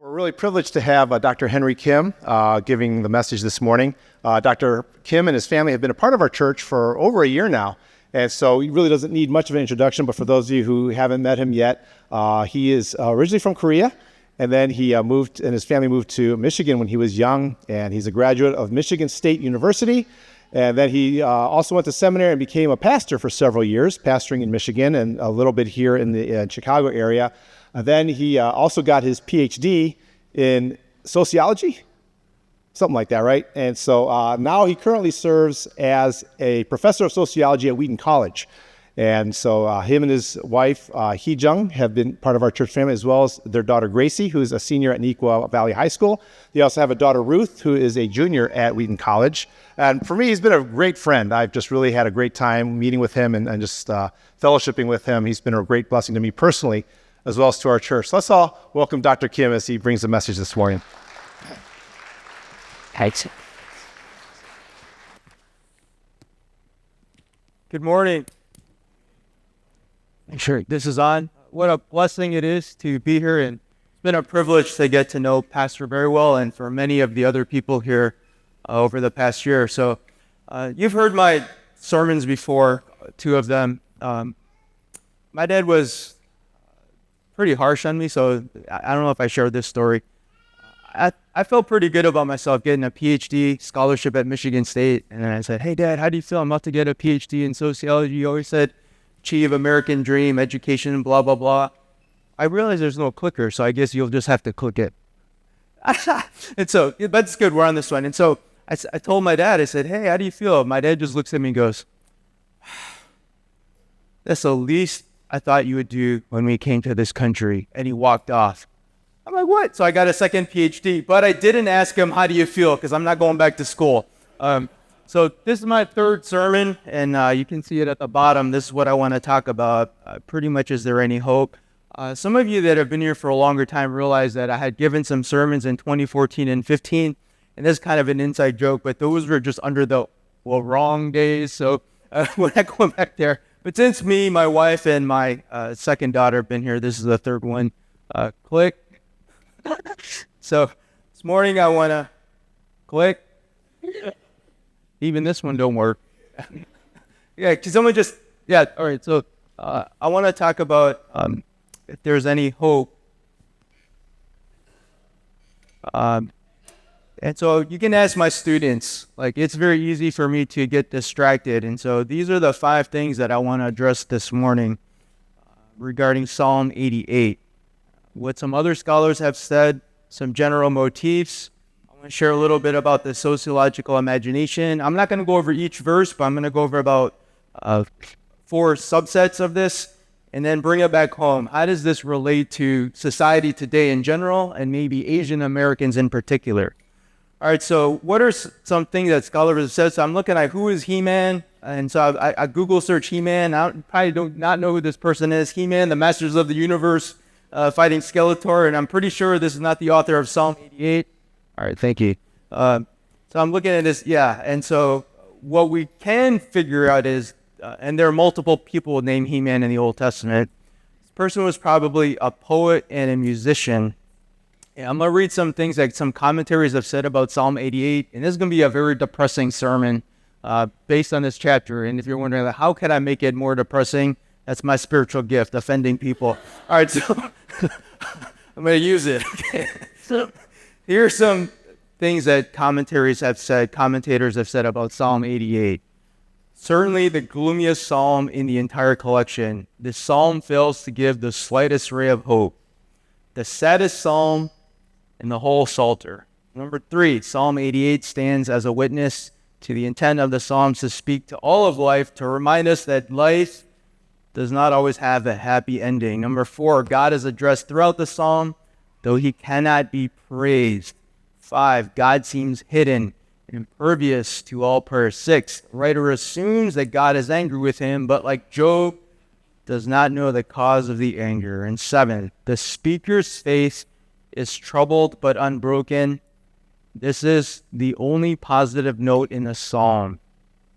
We're really privileged to have Dr. Henry Kim giving the message this morning. Dr. Kim and his family have been a part of our church for over a year now, and so he really doesn't need much of an introduction, but for those of you who haven't met him yet, he is originally from Korea, and then he moved, and his family moved to Michigan when he was young, and he's a graduate of Michigan State University, and then he also went to seminary and became a pastor for several years, pastoring in Michigan and a little bit here in the Chicago area. Then he also got his PhD in sociology, something like that, right? And so now he currently serves as a professor of sociology at Wheaton College. And so him and his wife, Hee-jung, have been part of our church family, as well as their daughter, Gracie, who is a senior at Neuqua Valley High School. They also have a daughter, Ruth, who is a junior at Wheaton College. And for me, he's been a great friend. I've just really had a great time meeting with him and just fellowshipping with him. He's been a great blessing to me personally, as well as to our church. So let's all welcome Dr. Kim as he brings the message this morning. Thanks. Good morning. Make sure this is on. What a blessing it is to be here, and it's been a privilege to get to know Pastor very well, and for many of the other people here over the past year. So you've heard my sermons before, two of them. My dad was pretty harsh on me, so I don't know if I shared this story. I felt pretty good about myself getting a PhD scholarship at Michigan State, and then I said, "Hey, Dad, how do you feel? I'm about to get a PhD in sociology. You always said achieve American dream, education, blah, blah, blah." I realized there's no clicker, so I guess you'll just have to click it. And so, but it's good, we're on this one. And so I told my dad, I said, "Hey, how do you feel?" My dad just looks at me and goes, "That's the least I thought you would do when we came to this country." And he walked off. I'm like, "What?" So I got a second PhD, but I didn't ask him, "How do you feel?" Because I'm not going back to school. So this is my third sermon, and you can see it at the bottom. This is what I want to talk about. Pretty much, is there any hope? Some of you that have been here for a longer time realize that I had given some sermons in 2014 and 15, and this is kind of an inside joke, but those were just under the wrong days, so we're not going back there. But since me, my wife, and my second daughter have been here, this is the third one. Click. So this morning I want to click. Even this one don't work. Yeah, can someone just, yeah, all right. So I want to talk about if there's any hope. And so you can ask my students, like, it's very easy for me to get distracted. And so these are the 5 things that I want to address this morning regarding Psalm 88. What some other scholars have said, some general motifs. I want to share a little bit about the sociological imagination. I'm not going to go over each verse, but I'm going to go over about 4 subsets of this, and then bring it back home. How does this relate to society today in general, and maybe Asian Americans in particular? All right, so what are some things that scholars have said? So I'm looking at who is He-Man, and so I Google search He-Man. I probably do not know who this person is. He-Man, the Masters of the Universe, fighting Skeletor, and I'm pretty sure this is not the author of Psalm 88. All right, thank you. So I'm looking at this, yeah, and so what we can figure out is, and there are multiple people named He-Man in the Old Testament. This person was probably a poet and a musician. And I'm going to read some things that some commentaries have said about Psalm 88, and this is going to be a very depressing sermon based on this chapter. And if you're wondering, how can I make it more depressing? That's my spiritual gift, offending people. All right, so I'm going to use it. Okay. So here are some things that commentators have said about Psalm 88. Certainly the gloomiest psalm in the entire collection. This psalm fails to give the slightest ray of hope. The saddest psalm in the whole Psalter. Number 3, Psalm 88 stands as a witness to the intent of the Psalms to speak to all of life, to remind us that life does not always have a happy ending. Number 4, God is addressed throughout the Psalm, though he cannot be praised. 5, God seems hidden, impervious to all prayer. 6, the writer assumes that God is angry with him, but like Job, does not know the cause of the anger. And 7, the speaker's faith is troubled but unbroken. This is the only positive note in the psalm.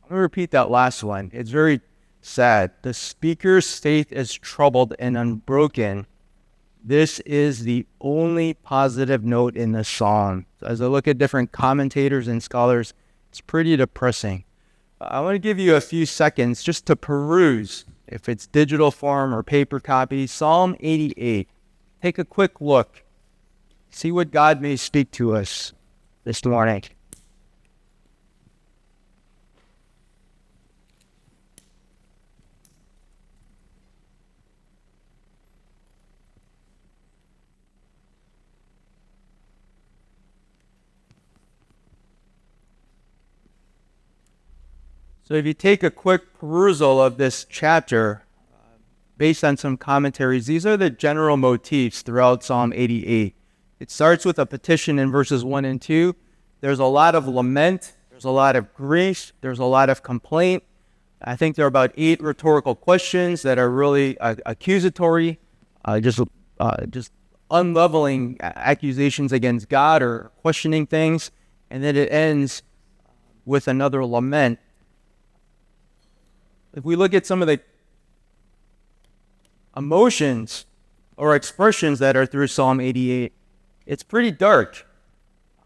I'm going to repeat that last one. It's very sad. The speaker's faith is troubled and unbroken. This is the only positive note in the psalm. So as I look at different commentators and scholars, it's pretty depressing. I want to give you a few seconds just to peruse, if it's digital form or paper copy, Psalm 88. Take a quick look. See what God may speak to us this morning. So if you take a quick perusal of this chapter, based on some commentaries, these are the general motifs throughout Psalm 88. It starts with a petition in verses 1 and 2. There's a lot of lament. There's a lot of grief. There's a lot of complaint. I think there are about 8 rhetorical questions that are really accusatory, just unleveling accusations against God or questioning things. And then it ends with another lament. If we look at some of the emotions or expressions that are through Psalm 88, it's pretty dark.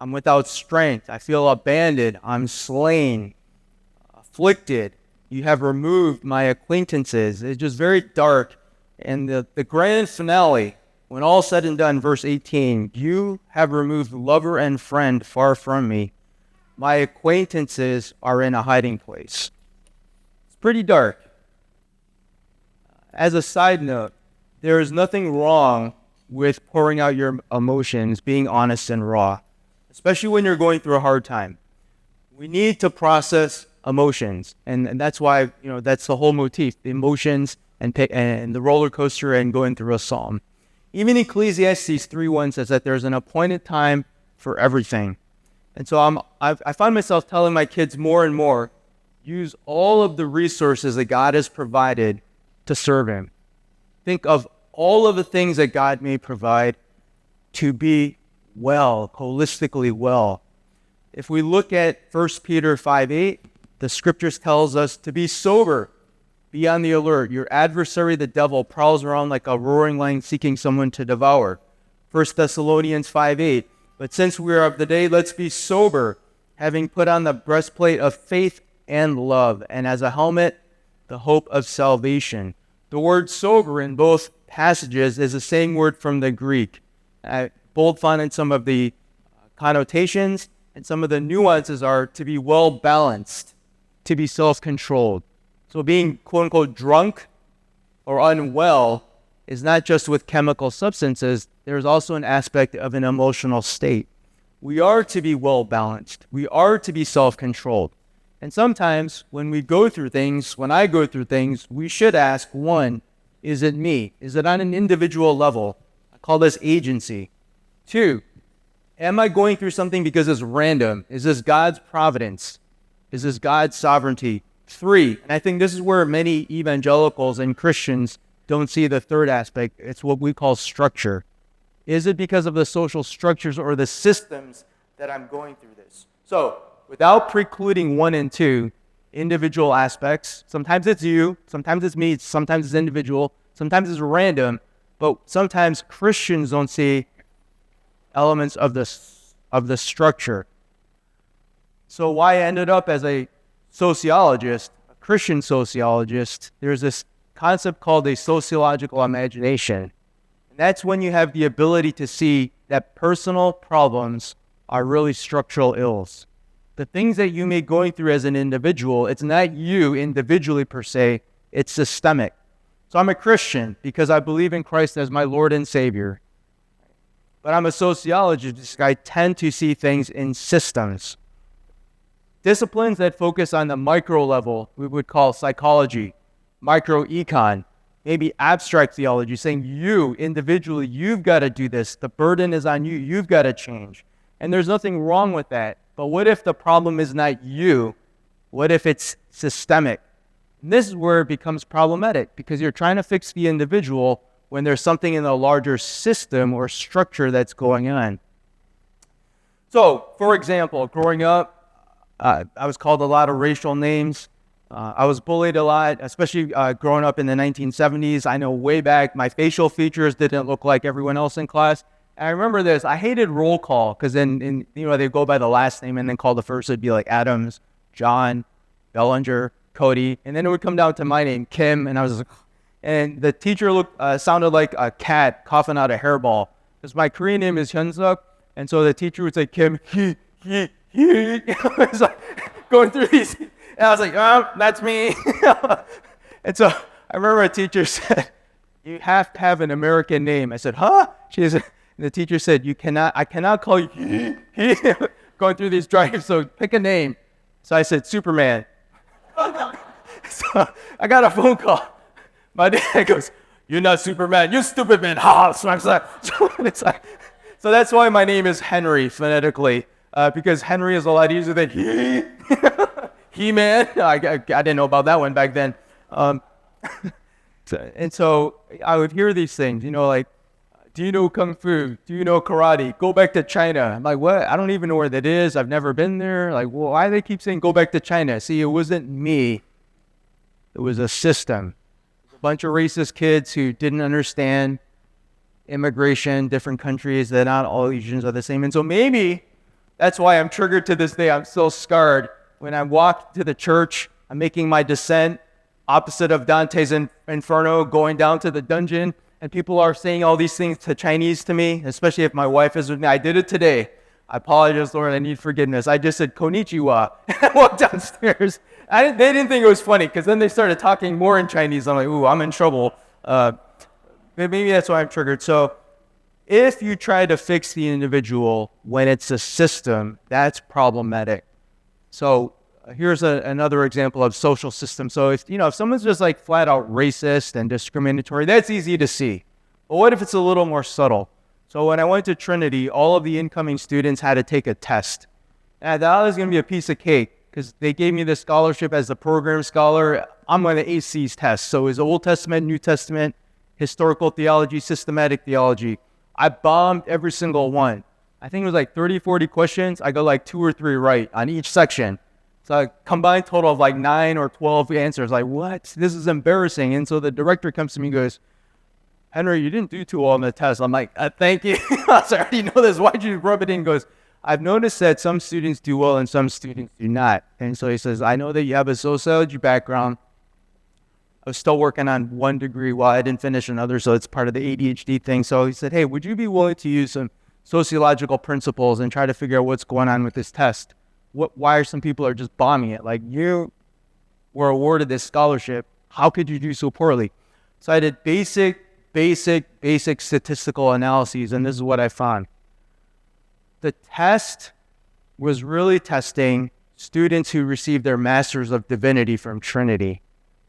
I'm without strength. I feel abandoned. I'm slain, afflicted. You have removed my acquaintances. It's just very dark. And the grand finale, when all said and done, verse 18, you have removed lover and friend far from me. My acquaintances are in a hiding place. Pretty dark. As a side note, there is nothing wrong with pouring out your emotions, being honest and raw, especially when you're going through a hard time. We need to process emotions, and that's why, that's the whole motif, the emotions and the roller coaster and going through a psalm. Even Ecclesiastes 3:1 says that there's an appointed time for everything. And so I find myself telling my kids more and more, use all of the resources that God has provided to serve Him. Think of all of the things that God may provide to be well, holistically well. If we look at 1 Peter 5:8, the scriptures tells us to be sober, be on the alert. Your adversary, the devil, prowls around like a roaring lion seeking someone to devour. 1 Thessalonians 5:8, but since we are of the day, let's be sober, having put on the breastplate of faith and love, and as a helmet, the hope of salvation. The word sober in both passages is the same word from the Greek. Bold font in some of the connotations, and some of the nuances are to be well balanced, to be self-controlled. So being quote-unquote drunk or unwell is not just with chemical substances. There's also an aspect of an emotional state. We are to be well balanced. We are to be self-controlled. And sometimes when I go through things, we should ask, 1, is it me? Is it on an individual level? I call this agency. 2, am I going through something because it's random? Is this God's providence? Is this God's sovereignty? 3, and I think this is where many evangelicals and Christians don't see the third aspect. It's what we call structure. Is it because of the social structures or the systems that I'm going through this? So, without precluding 1 and 2, individual aspects, sometimes it's you, sometimes it's me, sometimes it's individual, sometimes it's random, but sometimes Christians don't see elements of the structure. So why I ended up as a sociologist, a Christian sociologist, there's this concept called a sociological imagination. And that's when you have the ability to see that personal problems are really structural ills. The things that you may be going through as an individual, it's not you individually per se, it's systemic. So I'm a Christian because I believe in Christ as my Lord and Savior. But I'm a sociologist. I tend to see things in systems. Disciplines that focus on the micro level, we would call psychology, microecon, maybe abstract theology, saying you individually, you've got to do this. The burden is on you. You've got to change. And there's nothing wrong with that. But what if the problem is not you? What if it's systemic? And this is where it becomes problematic because you're trying to fix the individual when there's something in the larger system or structure that's going on. So, for example, growing up, I was called a lot of racial names. I was bullied a lot, especially growing up in the 1970s. I know way back, my facial features didn't look like everyone else in class. And I remember this. I hated roll call because then, they go by the last name and then call the first. It'd be like Adams, John, Bellinger, Cody. And then it would come down to my name, Kim. And I was like, and the teacher sounded like a cat coughing out a hairball. Because my Korean name is Hyunsuk. And so the teacher would say, Kim, he. It's like going through these. And I was like, oh, that's me. And so I remember a teacher said, you have to have an American name. I said, huh? She said, and the teacher said, I cannot call you going through these drives, so pick a name. So I said, Superman. So I got a phone call. My dad goes, you're not Superman, you stupid man. Ha, smacks that. So that's why my name is Henry phonetically, because Henry is a lot easier than He-Man. I didn't know about that one back then. And so I would hear these things, like, do you know Kung Fu? Do you know karate? Go back to China. I'm like, what? I don't even know where that is. I've never been there. Like, well, why do they keep saying go back to China? See, it wasn't me. It was a system. A bunch of racist kids who didn't understand immigration, different countries, that not all Asians are the same. And so maybe that's why I'm triggered to this day. I'm still scarred. When I walk to the church, I'm making my descent opposite of Dante's Inferno, going down to the dungeon, and people are saying all these things to Chinese to me, especially if my wife is with me. I did it today. I apologize, Lord. I need forgiveness. I just said konnichiwa, and I walked downstairs. They didn't think it was funny, because then they started talking more in Chinese. I'm like, ooh, I'm in trouble. Maybe that's why I'm triggered. So if you try to fix the individual when it's a system, that's problematic. So here's another example of social system. So if someone's just like flat out racist and discriminatory, that's easy to see. But what if it's a little more subtle? So when I went to Trinity, all of the incoming students had to take a test. And I thought it was going to be a piece of cake because they gave me the scholarship as the program scholar. I'm going to ace these tests. So it's Old Testament, New Testament, historical theology, systematic theology. I bombed every single one. I think it was like 30, 40 questions. I got like 2 or 3 right on each section. So a combined total of like 9 or 12 answers. Like, what? This is embarrassing. And so the director comes to me and goes, Henry, you didn't do too well on the test. I'm like, thank you. I already know this. Why'd you rub it in? He goes, I've noticed that some students do well and some students do not. And so he says, I know that you have a sociology background. I was still working on one degree while I didn't finish another, so it's part of the ADHD thing. So he said, hey, would you be willing to use some sociological principles and try to figure out what's going on with this test? Why are some people are just bombing it? Like, you were awarded this scholarship. How could you do so poorly? So I did basic statistical analyses, and this is what I found. The test was really testing students who received their Masters of Divinity from Trinity.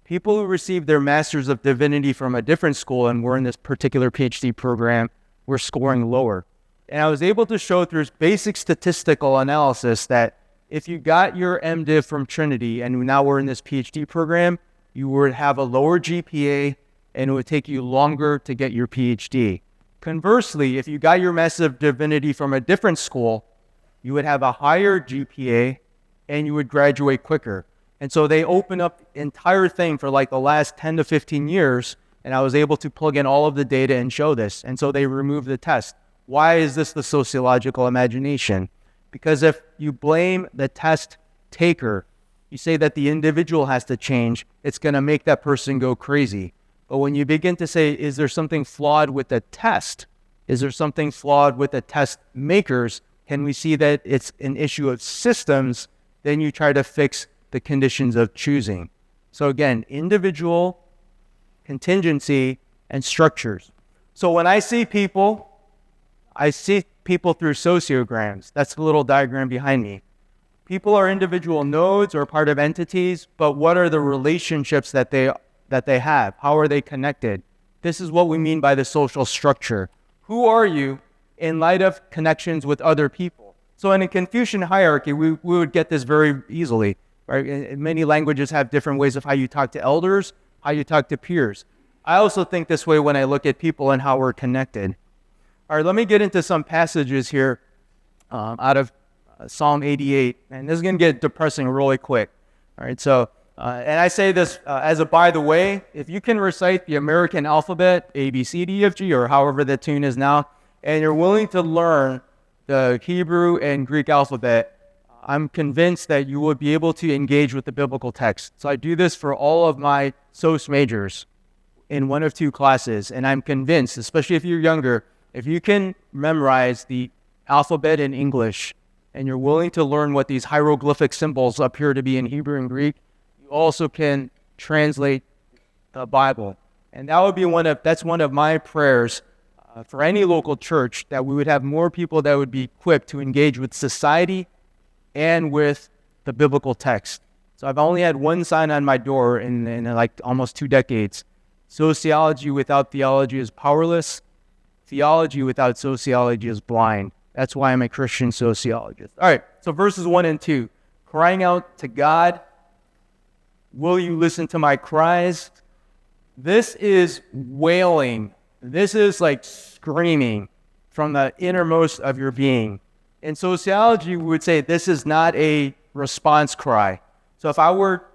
People who received their Masters of Divinity from a different school and were in this particular PhD program were scoring lower. And I was able to show through basic statistical analysis that if you got your MDiv from Trinity and now we're in this PhD program, you would have a lower GPA and it would take you longer to get your PhD. Conversely, if you got your Master of Divinity from a different school, you would have a higher GPA and you would graduate quicker. And so they opened up the entire thing for like the last 10 to 15 years, and I was able to plug in all of the data and show this. And so they removed the test. Why is this the sociological imagination? Because if you blame the test taker, you say that the individual has to change, it's going to make that person go crazy. But when you begin to say, is there something flawed with the test? Is there something flawed with the test makers? Can we see that it's an issue of systems? Then you try to fix the conditions of choosing. So again, individual, contingency, and structures. So when I see people through sociograms. That's the little diagram behind me. People are individual nodes or part of entities, but what are the relationships that they have? How are they connected? This is what we mean by the social structure. Who are you in light of connections with other people? So in a Confucian hierarchy, we would get this very easily. Right? Many languages have different ways of how you talk to elders, how you talk to peers. I also think this way when I look at people and how we're connected. All right, let me get into some passages here out of Psalm 88, and this is going to get depressing really quick. All right, so And I say this as a by the way, if you can recite the American alphabet, A, B, C, D, F, G, or however the tune is now, and you're willing to learn the Hebrew and Greek alphabet, I'm convinced that you will be able to engage with the biblical text. So I do this for all of my SOS majors in one of two classes, and I'm convinced, especially if you're younger, if you can memorize the alphabet in English and you're willing to learn what these hieroglyphic symbols appear to be in Hebrew and Greek, you also can translate the Bible. And that would be that's one of my prayers for any local church, that we would have more people that would be equipped to engage with society and with the biblical text. So I've only had one sign on my door in like almost 2 decades. Sociology without theology is powerless. Theology without sociology is blind. That's why I'm a Christian sociologist. All right, so verses 1 and 2. Crying out to God, will you listen to my cries? This is wailing. This is like screaming from the innermost of your being. In sociology, we would say this is not a response cry. So if I were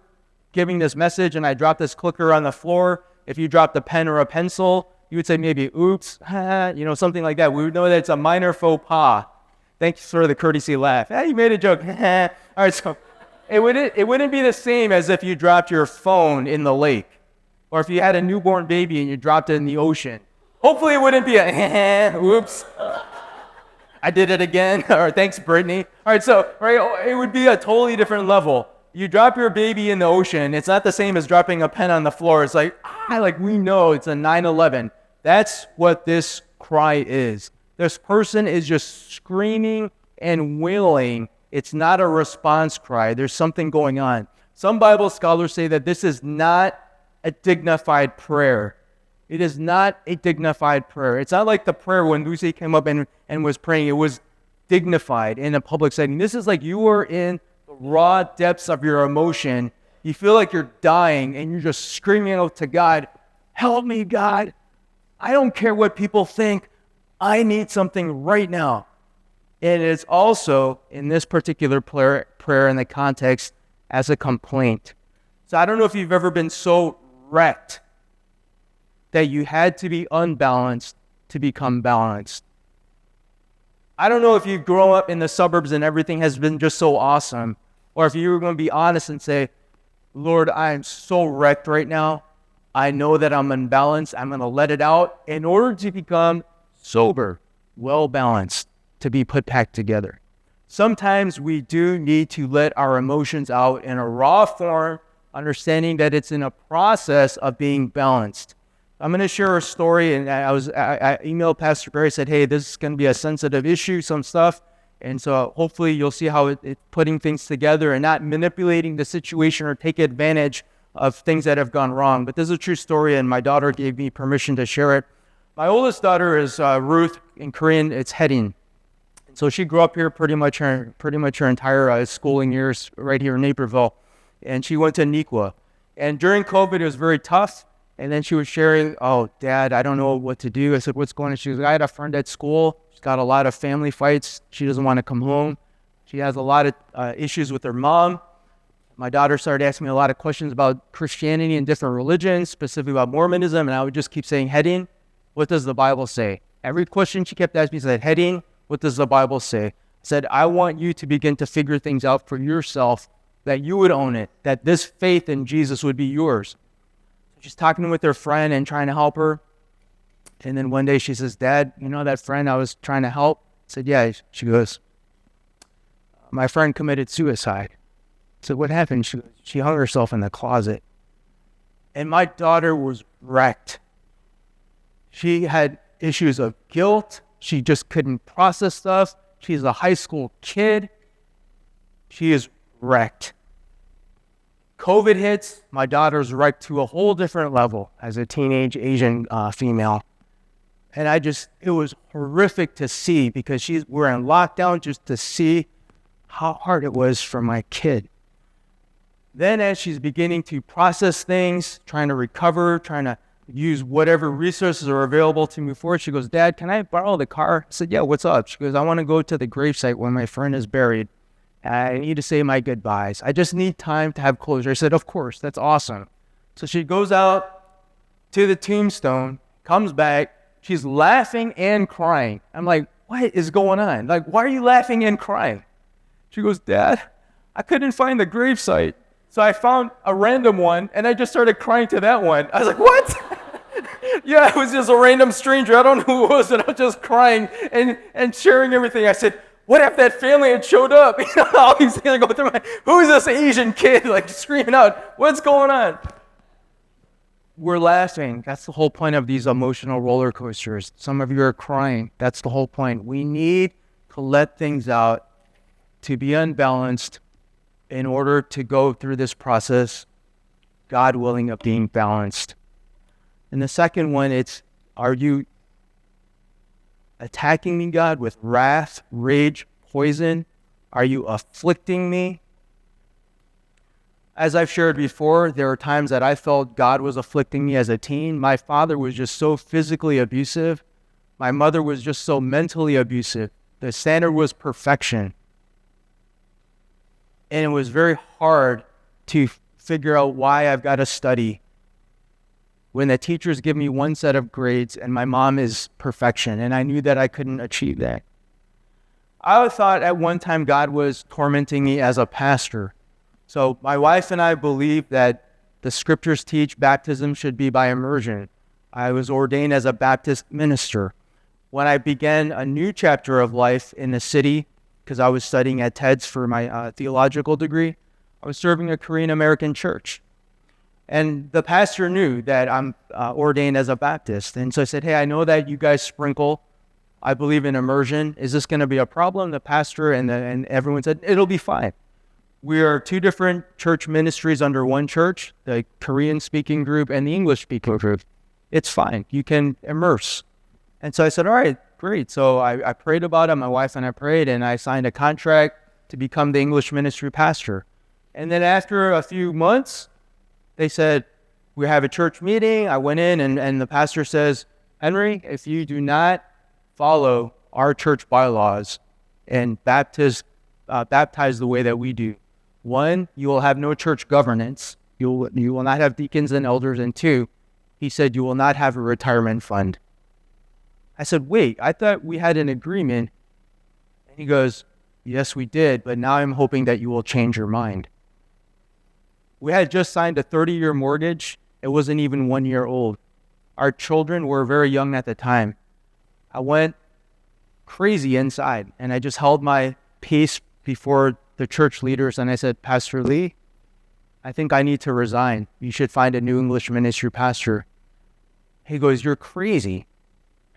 giving this message and I dropped this clicker on the floor, if you dropped a pen or a pencil, you would say maybe, oops, something like that. We would know that it's a minor faux pas. Thanks for the courtesy laugh. Hey, you made a joke. All right, so it wouldn't be the same as if you dropped your phone in the lake, or if you had a newborn baby and you dropped it in the ocean. Hopefully it wouldn't be a, oops, I did it again, or thanks, Brittany. All right, so it would be a totally different level. You drop your baby in the ocean, it's not the same as dropping a pen on the floor. It's like we know it's a 9/11. That's what this cry is. This person is just screaming and wailing. It's not a response cry. There's something going on. Some Bible scholars say that this is not a dignified prayer. It is not a dignified prayer. It's not like the prayer when Lucy came up and was praying. It was dignified in a public setting. This is like you are in the raw depths of your emotion. You feel like you're dying and you're just screaming out to God, help me, God. I don't care what people think. I need something right now. And it's also, in this particular prayer in the context, as a complaint. So I don't know if you've ever been so wrecked that you had to be unbalanced to become balanced. I don't know if you grow up in the suburbs and everything has been just so awesome, or if you were going to be honest and say, Lord, I am so wrecked right now. I know that I'm unbalanced. I'm going to let it out in order to become sober, well-balanced, to be put back together. Sometimes we do need to let our emotions out in a raw form, understanding that it's in a process of being balanced. I'm going to share a story, and I emailed Pastor Barry, said, hey, this is going to be a sensitive issue, some stuff, and so hopefully you'll see how it's putting things together and not manipulating the situation or take advantage of things that have gone wrong. But this is a true story, and my daughter gave me permission to share it. My oldest daughter is Ruth. In Korean, it's Hedin. So she grew up here pretty much her entire schooling years right here in Naperville, and she went to Nikwa. And during COVID, it was very tough. And then she was sharing, oh, Dad, I don't know what to do. I said, what's going on? She goes, I had a friend at school. She's got a lot of family fights. She doesn't want to come home. She has a lot of issues with her mom. My daughter started asking me a lot of questions about Christianity and different religions, specifically about Mormonism. And I would just keep saying, Hedin, what does the Bible say? Every question she kept asking me said, Hedin, what does the Bible say? I said, I want you to begin to figure things out for yourself, that you would own it, that this faith in Jesus would be yours. She's talking with her friend and trying to help her. And then one day she says, Dad, you know that friend I was trying to help? I said, yeah. She goes, my friend committed suicide. I said, what happened? She hung herself in the closet. And my daughter was wrecked. She had issues of guilt. She just couldn't process stuff. She's a high school kid. She is wrecked. COVID hits, my daughter's wrecked to a whole different level as a teenage Asian female. And it was horrific to see because we're in lockdown, just to see how hard it was for my kid. Then as she's beginning to process things, trying to recover, trying to use whatever resources are available to move forward, she goes, Dad, can I borrow the car? I said, yeah, what's up? She goes, I want to go to the gravesite where my friend is buried. I need to say my goodbyes. I just need time to have closure. I said, of course, that's awesome. So she goes out to the tombstone, comes back. She's laughing and crying. I'm like, what is going on? Like, why are you laughing and crying? She goes, Dad, I couldn't find the gravesite. So I found a random one, and I just started crying to that one. I was like, what? Yeah, it was just a random stranger. I don't know who it was, and I was just crying and sharing everything. I said, what if that family had showed up? You know, all these things go through my, who is this Asian kid, like, screaming out, what's going on? We're laughing. That's the whole point of these emotional roller coasters. Some of you are crying. That's the whole point. We need to let things out, to be unbalanced in order to go through this process, God willing, of being balanced. And the second one, it's, are you attacking me, God, with wrath, rage, poison? Are you afflicting me? As I've shared before, there are times that I felt God was afflicting me as a teen. My father was just so physically abusive. My mother was just so mentally abusive. The standard was perfection. And it was very hard to figure out why I've got to study when the teachers give me one set of grades and my mom is perfection, and I knew that I couldn't achieve that. I thought at one time God was tormenting me as a pastor. So my wife and I believe that the scriptures teach baptism should be by immersion. I was ordained as a Baptist minister. When I began a new chapter of life in the city, because I was studying at TEDS for my theological degree, I was serving a Korean American church. And the pastor knew that I'm ordained as a Baptist. And so I said, hey, I know that you guys sprinkle. I believe in immersion. Is this going to be a problem? The pastor and everyone said, it'll be fine. We are two different church ministries under one church, the Korean-speaking group and the English-speaking group. It's fine. You can immerse. And so I said, all right, great. So I prayed about it. My wife and I prayed, and I signed a contract to become the English ministry pastor. And then after a few months, they said, we have a church meeting. I went in, and the pastor says, Henry, if you do not follow our church bylaws and baptize the way that we do, one, you will have no church governance. You will not have deacons and elders. And two, he said, you will not have a retirement fund. I said, wait, I thought we had an agreement. And he goes, yes, we did, but now I'm hoping that you will change your mind. We had just signed a 30-year mortgage. It wasn't even 1 year old. Our children were very young at the time. I went crazy inside, and I just held my peace before the church leaders, and I said, Pastor Lee, I think I need to resign. You should find a new English ministry pastor. He goes, you're crazy.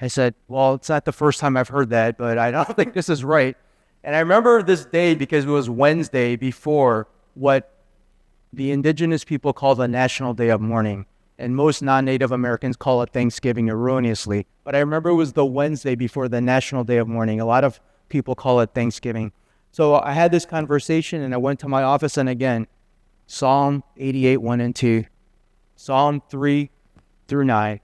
I said, well, it's not the first time I've heard that, but I don't think this is right. And I remember this day because it was Wednesday before what the indigenous people call the National Day of Mourning, and most non-Native Americans call it Thanksgiving erroneously. But I remember it was the Wednesday before the National Day of Mourning. A lot of people call it Thanksgiving. So I had this conversation, and I went to my office, and again, Psalm 88, 1 and 2, Psalm 3 through 9.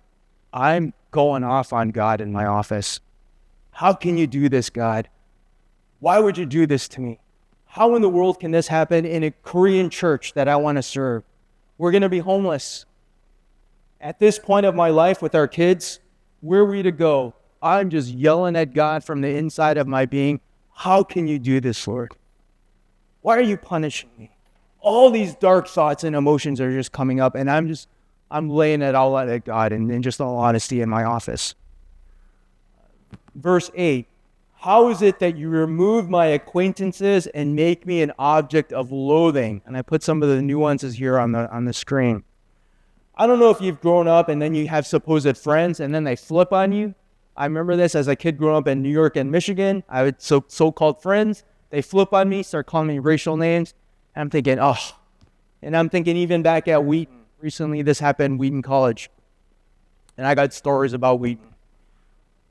I'm going off on God in my office. How can you do this, God? Why would you do this to me? How in the world can this happen in a Korean church that I want to serve? We're going to be homeless. At this point of my life with our kids, where are we to go? I'm just yelling at God from the inside of my being. How can you do this, Lord? Why are you punishing me? All these dark thoughts and emotions are just coming up, and I'm laying it all out at God in just all honesty in my office. Verse 8. How is it that you remove my acquaintances and make me an object of loathing? And I put some of the nuances here on the screen. I don't know if you've grown up and then you have supposed friends and then they flip on you. I remember this as a kid growing up in New York and Michigan. I had so-called friends. They flip on me, start calling me racial names. And I'm thinking, oh. And I'm thinking even back at Wheaton. Recently this happened, Wheaton College. And I got stories about Wheaton.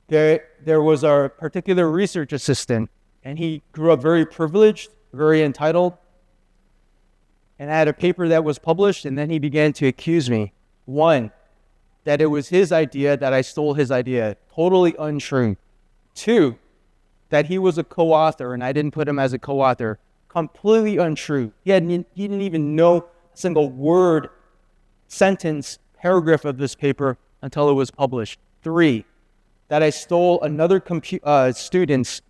There was a particular research assistant, and he grew up very privileged, very entitled. And I had a paper that was published, and then he began to accuse me. One, that it was his idea, that I stole his idea. Totally untrue. Two, that he was a co-author, and I didn't put him as a co-author. Completely untrue. He didn't even know a single word, sentence, paragraph of this paper until it was published. 3, that I stole another student's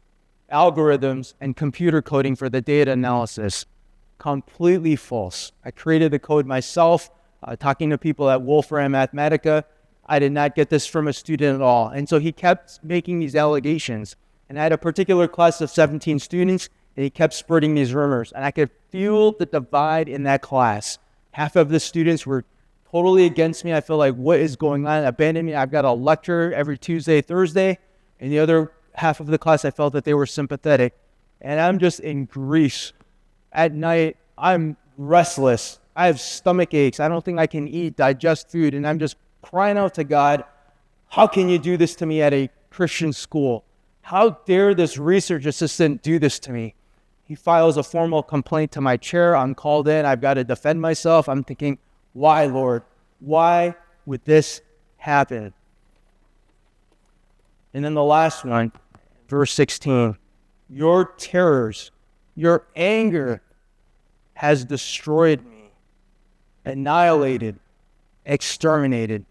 algorithms and computer coding for the data analysis. Completely false. I created the code myself, talking to people at Wolfram Mathematica. I did not get this from a student at all. And so he kept making these allegations. And I had a particular class of 17 students, and he kept spreading these rumors. And I could feel the divide in that class. Half of the students were totally against me. I feel like, what is going on? Abandoned me. I've got a lecture every Tuesday, Thursday. And the other half of the class, I felt that they were sympathetic. And I'm just in grief. At night, I'm restless. I have stomach aches. I don't think I can eat, digest food. And I'm just crying out to God, how can you do this to me at a Christian school? How dare this research assistant do this to me? He files a formal complaint to my chair. I'm called in. I've got to defend myself. I'm thinking, why, Lord? Why would this happen? And then the last one, verse 16. Your terrors, your anger has destroyed me, annihilated, exterminated.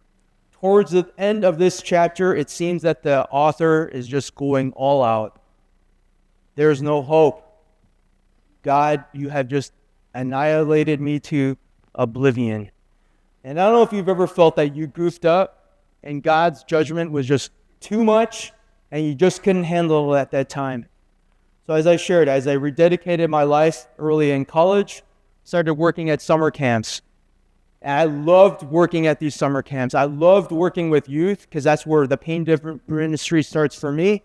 Towards the end of this chapter, it seems that the author is just going all out. There's no hope. God, you have just annihilated me to oblivion. And I don't know if you've ever felt that you goofed up and God's judgment was just too much and you just couldn't handle it at that time. So as I shared, as I rededicated my life early in college, started working at summer camps. And I loved working at these summer camps. I loved working with youth because that's where the pain ministry starts for me.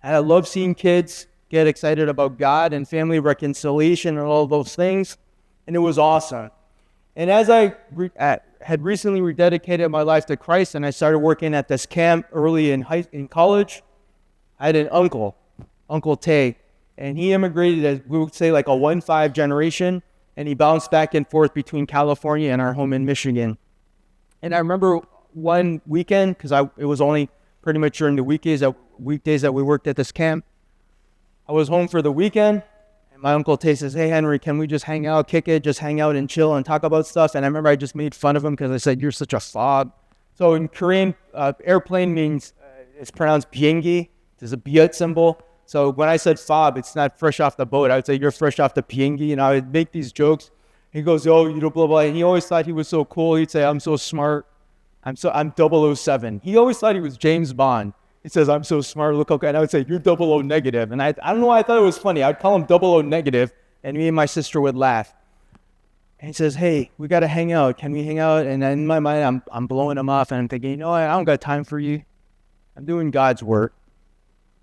And I love seeing kids get excited about God and family reconciliation and all those things. And it was awesome. And as I had recently rededicated my life to Christ and I started working at this camp early in college, I had an uncle, Uncle Tay. And he immigrated, as we would say, like a 1-5 generation. And he bounced back and forth between California and our home in Michigan. And I remember one weekend, because it was only pretty much during the weekdays that we worked at this camp. I was home for the weekend, and my Uncle Tay says, hey, Henry, can we just hang out, kick it, just hang out and chill and talk about stuff? And I remember I just made fun of him because I said, you're such a fob. So in Korean, airplane means, it's pronounced biengi. There's a biot symbol. So when I said fob, it's not fresh off the boat. I would say, you're fresh off the biengi. And I would make these jokes. He goes, oh, you know, blah, blah. And he always thought he was so cool. He'd say, I'm so smart. I'm 007. He always thought he was James Bond. He says, I'm so smart. Look, okay. And I would say, you're 00 negative. And I don't know why I thought it was funny. I'd call him 00 negative. And me and my sister would laugh. And he says, hey, we got to hang out. Can we hang out? And in my mind, I'm blowing him off. And I'm thinking, you know what? I don't got time for you. I'm doing God's work.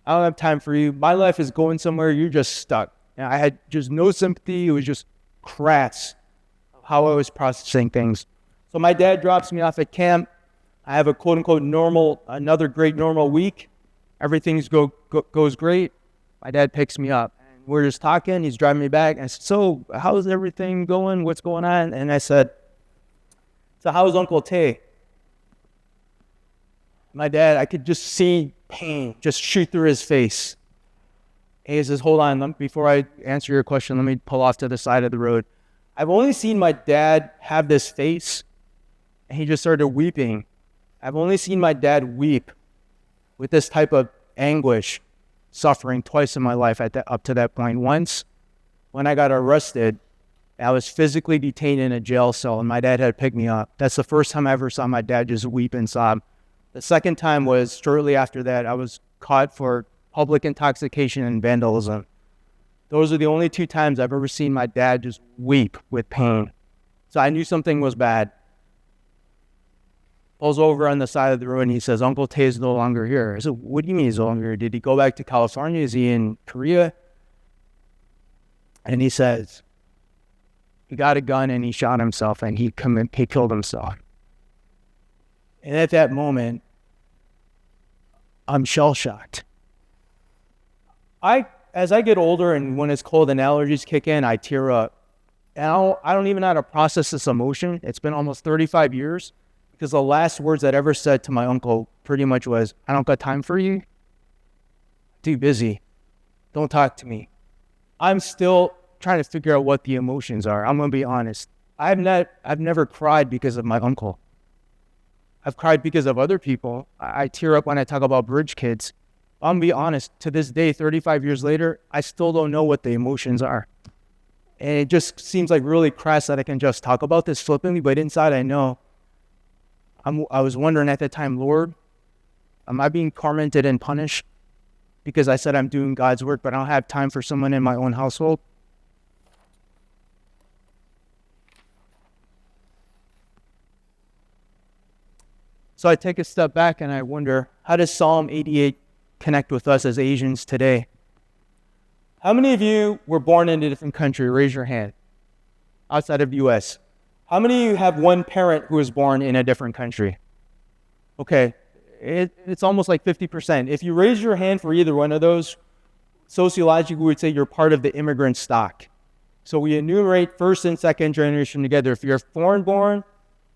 I don't have time for you. My life is going somewhere. You're just stuck. And I had just no sympathy. It was just crass of how I was processing things. So my dad drops me off at camp. I have a quote-unquote another great normal week. Everything goes great. My dad picks me up. And we're just talking. He's driving me back. And I said, so how's everything going? What's going on? And I said, so how's Uncle Tay? My dad, I could just see pain just shoot through his face. And he says, hold on, before I answer your question, let me pull off to the side of the road. I've only seen my dad have this face, and he just started weeping. I've only seen my dad weep with this type of anguish, suffering twice in my life up to that point. Once, when I got arrested, I was physically detained in a jail cell, and my dad had to pick me up. That's the first time I ever saw my dad just weep and sob. The second time was shortly after that. I was caught for public intoxication and vandalism. Those are the only 2 times I've ever seen my dad just weep with pain. So I knew something was bad. Pulls over on the side of the road and he says, Uncle Tay is no longer here. I said, what do you mean he's no longer here? Did he go back to California? Is he in Korea? And he says, he got a gun and he shot himself and he killed himself. And at that moment, I'm shell-shocked. As I get older and when it's cold and allergies kick in, I tear up. And I don't even know how to process this emotion. It's been almost 35 years because the last words I'd ever said to my uncle pretty much was, I don't got time for you. Too busy. Don't talk to me. I'm still trying to figure out what the emotions are. I'm going to be honest. I've never cried because of my uncle. I've cried because of other people. I tear up when I talk about bridge kids. I'm going to be honest. To this day, 35 years later, I still don't know what the emotions are. And it just seems like really crass that I can just talk about this flippantly, but inside I know. I was wondering at that time, Lord, am I being tormented and punished because I said I'm doing God's work, but I don't have time for someone in my own household? So I take a step back and I wonder, how does Psalm 88 connect with us as Asians today? How many of you were born in a different country? Raise your hand. Outside of the U.S. How many of you have one parent who was born in a different country? Okay, it's almost like 50%. If you raise your hand for either one of those, sociologically we would say you're part of the immigrant stock. So we enumerate first and second generation together. If you're foreign born,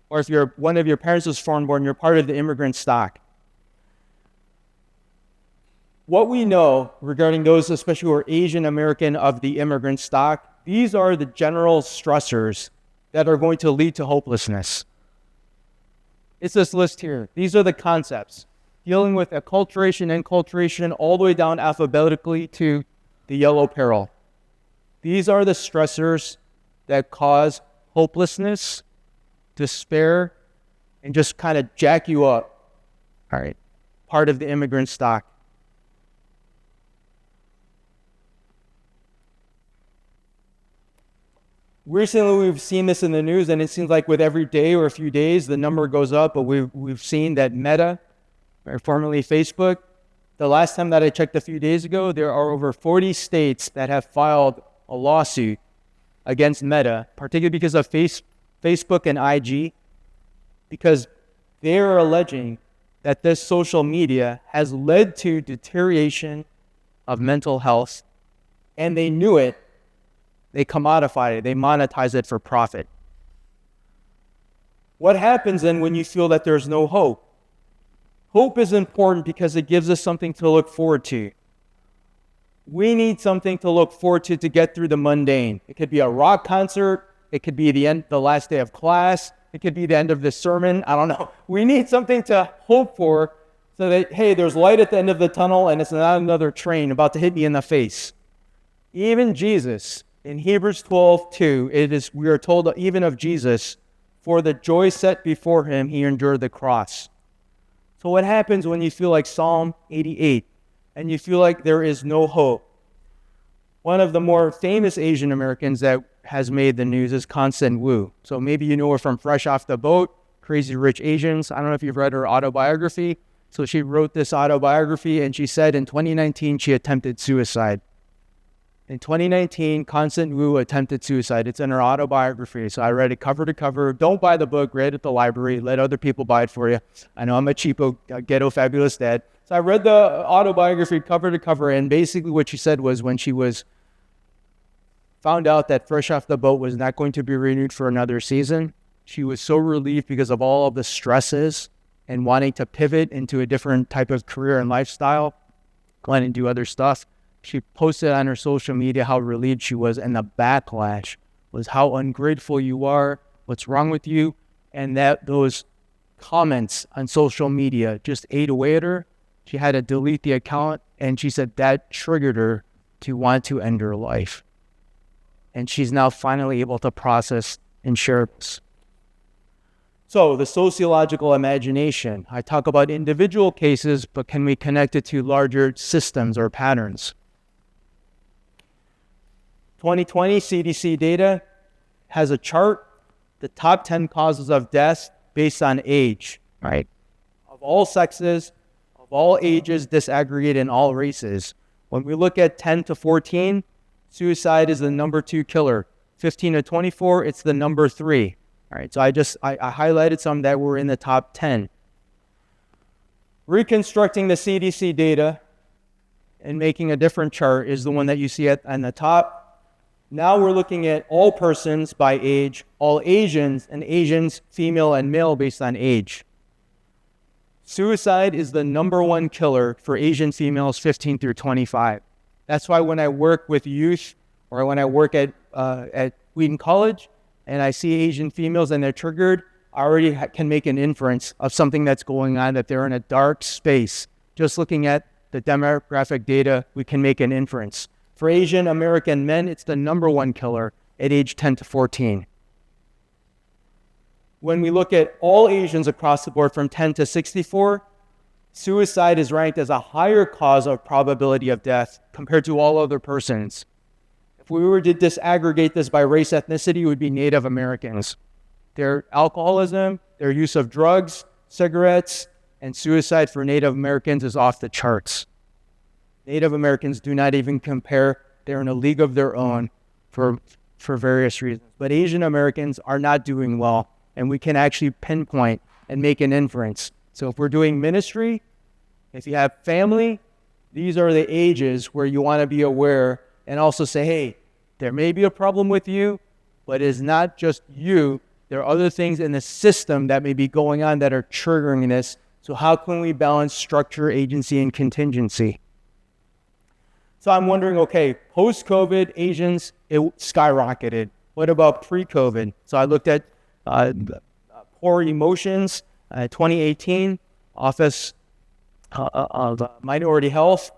or if one of your parents was foreign born, you're part of the immigrant stock. What we know regarding those, especially who are Asian American of the immigrant stock, these are the general stressors that are going to lead to hopelessness. It's this list here. These are the concepts. Dealing with acculturation, enculturation, all the way down alphabetically to the yellow peril. These are the stressors that cause hopelessness, despair, and just kind of jack you up. All right. Part of the immigrant stock. Recently, we've seen this in the news, and it seems like with every day or a few days, the number goes up, but we've seen that Meta, or formerly Facebook, the last time that I checked a few days ago, there are over 40 states that have filed a lawsuit against Meta, particularly because of Facebook and IG, because they are alleging that this social media has led to deterioration of mental health, and they knew it. They commodify it. They monetize it for profit. What happens then when you feel that there's no hope? Hope is important because it gives us something to look forward to. We need something to look forward to get through the mundane. It could be a rock concert. It could be the last day of class. It could be the end of this sermon. I don't know. We need something to hope for so that, hey, there's light at the end of the tunnel and it's not another train about to hit me in the face. Even Jesus, in Hebrews 12:2, we are told even of Jesus, for the joy set before him, he endured the cross. So what happens when you feel like Psalm 88 and you feel like there is no hope? One of the more famous Asian Americans that has made the news is Constance Wu. So maybe you know her from Fresh Off the Boat, Crazy Rich Asians. I don't know if you've read her autobiography. So she wrote this autobiography and she said in 2019 she attempted suicide. In 2019, Constance Wu attempted suicide. It's in her autobiography. So I read it cover to cover. Don't buy the book. Read it at the library. Let other people buy it for you. I know I'm a cheapo, ghetto, fabulous dad. So I read the autobiography cover to cover. And basically what she said was when she was found out that Fresh Off the Boat was not going to be renewed for another season, she was so relieved because of all of the stresses and wanting to pivot into a different type of career and lifestyle, wanting to do other stuff. She posted on her social media how relieved she was, and the backlash was how ungrateful you are, what's wrong with you, and that those comments on social media just ate away at her. She had to delete the account, and she said that triggered her to want to end her life. And she's now finally able to process and share this. So the sociological imagination, I talk about individual cases, but can we connect it to larger systems or patterns? 2020 CDC data has a chart, the top 10 causes of death based on age, right? Of all sexes, of all ages, disaggregated in all races. When we look at 10 to 14, suicide is the number 2 killer. 15 to 24, it's the number 3. All right, so I highlighted some that were in the top 10. Reconstructing the CDC data and making a different chart is the one that you see on the top. Now we're looking at all persons by age, all Asians, and Asians, female and male based on age. Suicide is the number 1 killer for Asian females 15 through 25. That's why when I work with youth or when I work at Wheaton College and I see Asian females and they're triggered, I already can make an inference of something that's going on, that they're in a dark space. Just looking at the demographic data, we can make an inference. For Asian American men, it's the number one killer at age 10 to 14. When we look at all Asians across the board from 10 to 64, suicide is ranked as a higher cause of probability of death compared to all other persons. If we were to disaggregate this by race ethnicity, it would be Native Americans. Their alcoholism, their use of drugs, cigarettes, and suicide for Native Americans is off the charts. Native Americans do not even compare. They're in a league of their own for various reasons. But Asian Americans are not doing well, and we can actually pinpoint and make an inference. So if we're doing ministry, if you have family, these are the ages where you want to be aware and also say, hey, there may be a problem with you, but it's not just you. There are other things in the system that may be going on that are triggering this. So how can we balance structure, agency, and contingency? So I'm wondering, okay, post-COVID, Asians, it skyrocketed. What about pre-COVID? So I looked at poor emotions, 2018, Office of Minority Health.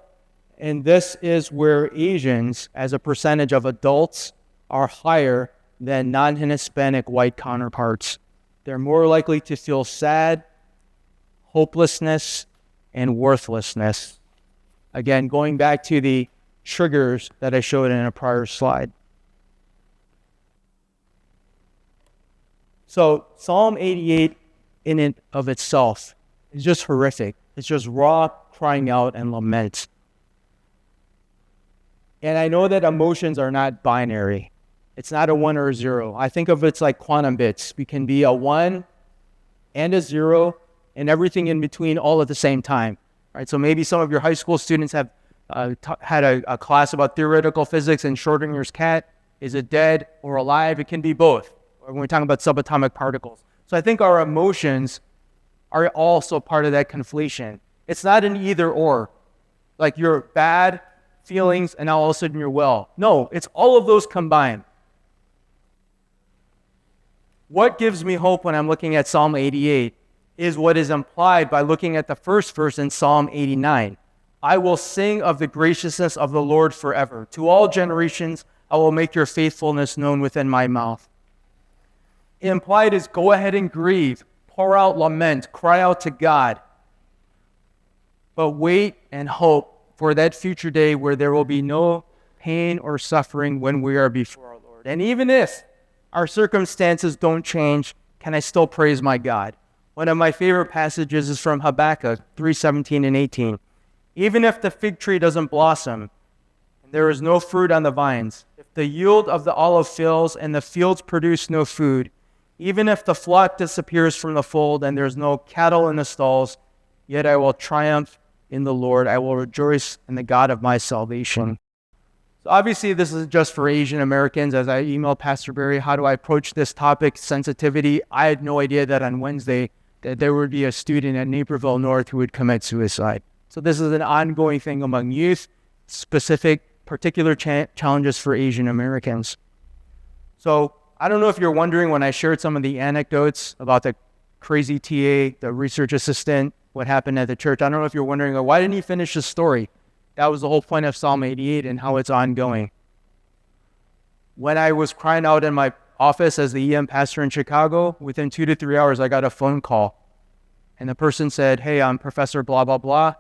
And this is where Asians, as a percentage of adults, are higher than non-Hispanic white counterparts. They're more likely to feel sad, hopelessness, and worthlessness. Again, going back to the triggers that I showed in a prior slide. So Psalm 88 in and of itself is just horrific. It's just raw crying out and lament. And I know that emotions are not binary. It's not a 1 or a 0. I think of it's like quantum bits. We can be a 1 and a 0 and everything in between all at the same time. Right? So maybe some of your high school students have had a class about theoretical physics and Schrodinger's cat. Is it dead or alive? It can be both. Or when we're talking about subatomic particles. So I think our emotions are also part of that conflation. It's not an either or. Like you're bad feelings and now all of a sudden you're well. No, it's all of those combined. What gives me hope when I'm looking at Psalm 88 is what is implied by looking at the first verse in Psalm 89. I will sing of the graciousness of the Lord forever. To all generations, I will make your faithfulness known within my mouth. Implied is go ahead and grieve, pour out lament, cry out to God. But wait and hope for that future day where there will be no pain or suffering when we are before our Lord. And even if our circumstances don't change, can I still praise my God? One of my favorite passages is from Habakkuk 3:17 and 18. Even if the fig tree doesn't blossom, and there is no fruit on the vines, if the yield of the olive fails and the fields produce no food, even if the flock disappears from the fold and there's no cattle in the stalls, yet I will triumph in the Lord. I will rejoice in the God of my salvation. So obviously this is just for Asian Americans. As I emailed Pastor Barry, how do I approach this topic, sensitivity? I had no idea that on Wednesday that there would be a student at Naperville North who would commit suicide. So this is an ongoing thing among youth, specific, particular challenges for Asian Americans. So I don't know if you're wondering when I shared some of the anecdotes about the crazy TA, the research assistant, what happened at the church. I don't know if you're wondering, why didn't he finish the story? That was the whole point of Psalm 88 and how it's ongoing. When I was crying out in my office as the EM pastor in Chicago, within 2 to 3 hours, I got a phone call. And the person said, hey, I'm Professor blah, blah, blah.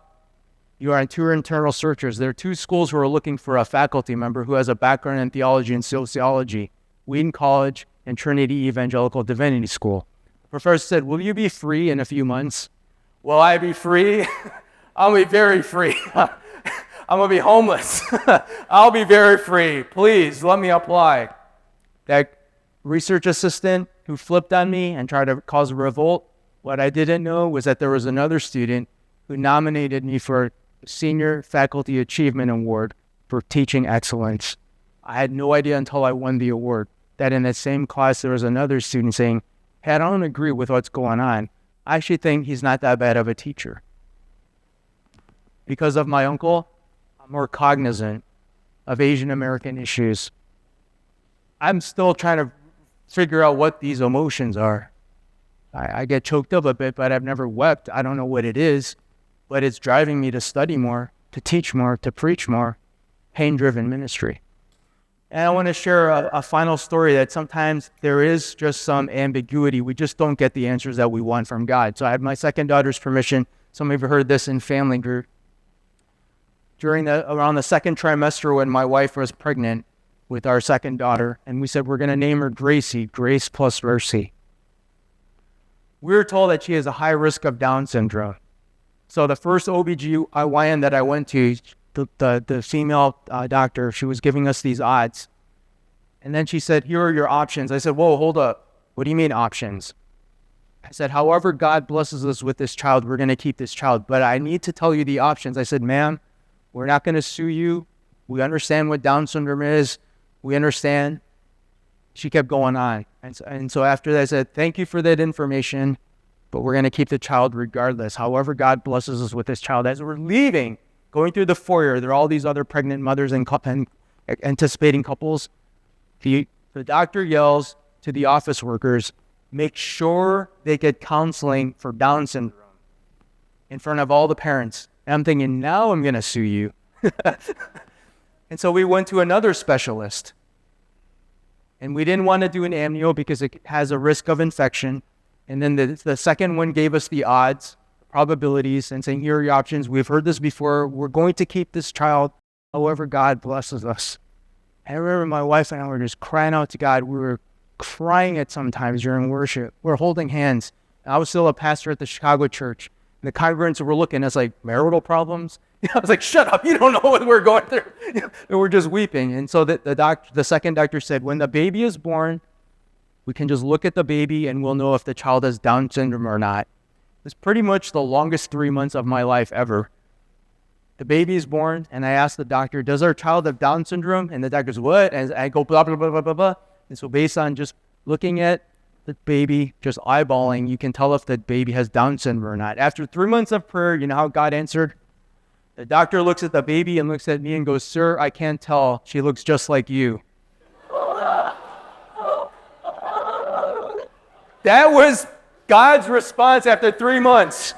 You are on two internal searchers. There are two schools who are looking for a faculty member who has a background in theology and sociology, Wheaton College and Trinity Evangelical Divinity School. The professor said, will you be free in a few months? Will I be free? I'll be very free. I'm going to be homeless. I'll be very free. Please, let me apply. That research assistant who flipped on me and tried to cause a revolt, what I didn't know was that there was another student who nominated me for Senior Faculty Achievement Award for teaching excellence. I had no idea until I won the award that in that same class there was another student saying, hey, I don't agree with what's going on. I actually think he's not that bad of a teacher. Because of my uncle, I'm more cognizant of Asian American issues I'm still trying to figure out what these emotions are. I get choked up a bit, but I've never wept. I don't know what it is, but it's driving me to study more, to teach more, to preach more. Pain-driven ministry. And I want to share a final story that sometimes there is just some ambiguity. We just don't get the answers that we want from God. So I had my second daughter's permission. Some of you heard this in family group. Around the second trimester when my wife was pregnant with our second daughter, and we said we're going to name her Gracie, Grace plus Mercy. We were told that she has a high risk of Down syndrome. So the first OBGYN that I went to, the female doctor, she was giving us these odds. And then she said, here are your options. I said, whoa, hold up. What do you mean options? I said, however God blesses us with this child, we're going to keep this child. But I need to tell you the options. I said, ma'am, we're not going to sue you. We understand what Down syndrome is. We understand. She kept going on. And so after that, I said, thank you for that information, but we're going to keep the child regardless. However God blesses us with this child. As we're leaving, going through the foyer, there are all these other pregnant mothers and anticipating couples. The doctor yells to the office workers, make sure they get counseling for Down syndrome in front of all the parents. And I'm thinking, now I'm going to sue you. And so we went to another specialist. And we didn't want to do an amnio because it has a risk of infection. And then the second one gave us the odds, probabilities, and saying, here are your options. We've heard this before. We're going to keep this child however God blesses us. I remember my wife and I were just crying out to God. We were crying at sometimes during worship. We're holding hands. I was still a pastor at the Chicago church. And the congregants were looking at us like, marital problems? I was like, shut up, you don't know what we're going through. And we're just weeping. And so the second doctor said, when the baby is born, we can just look at the baby and we'll know if the child has Down syndrome or not. It's pretty much the longest 3 months of my life ever. The baby is born, and I asked the doctor, does our child have Down syndrome? And the doctor goes, what? And I go, blah, blah, blah, blah, blah, blah. And so based on just looking at the baby, just eyeballing, you can tell if the baby has Down syndrome or not. After 3 months of prayer, you know how God answered? The doctor looks at the baby and looks at me and goes, sir, I can't tell. She looks just like you. That was God's response after 3 months.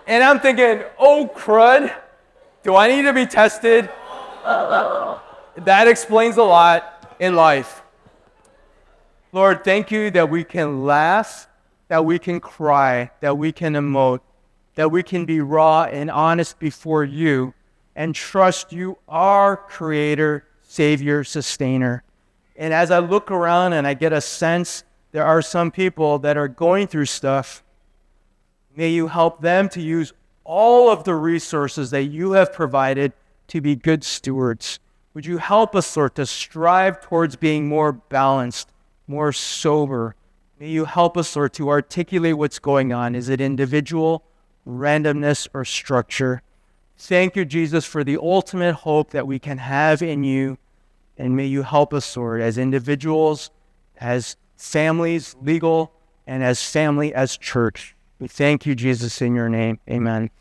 And I'm thinking, oh, crud. Do I need to be tested? That explains a lot in life. Lord, thank you that we can laugh, that we can cry, that we can emote, that we can be raw and honest before you and trust you, our Creator, Savior, Sustainer. And as I look around and I get a sense there are some people that are going through stuff, may you help them to use all of the resources that you have provided to be good stewards. Would you help us, Lord, to strive towards being more balanced, more sober? May you help us, Lord, to articulate what's going on. Is it individual, randomness, or structure? Thank you, Jesus, for the ultimate hope that we can have in you. And may you help us, Lord, as individuals, as families, legal, and as family, as church. We thank you, Jesus, in your name. Amen.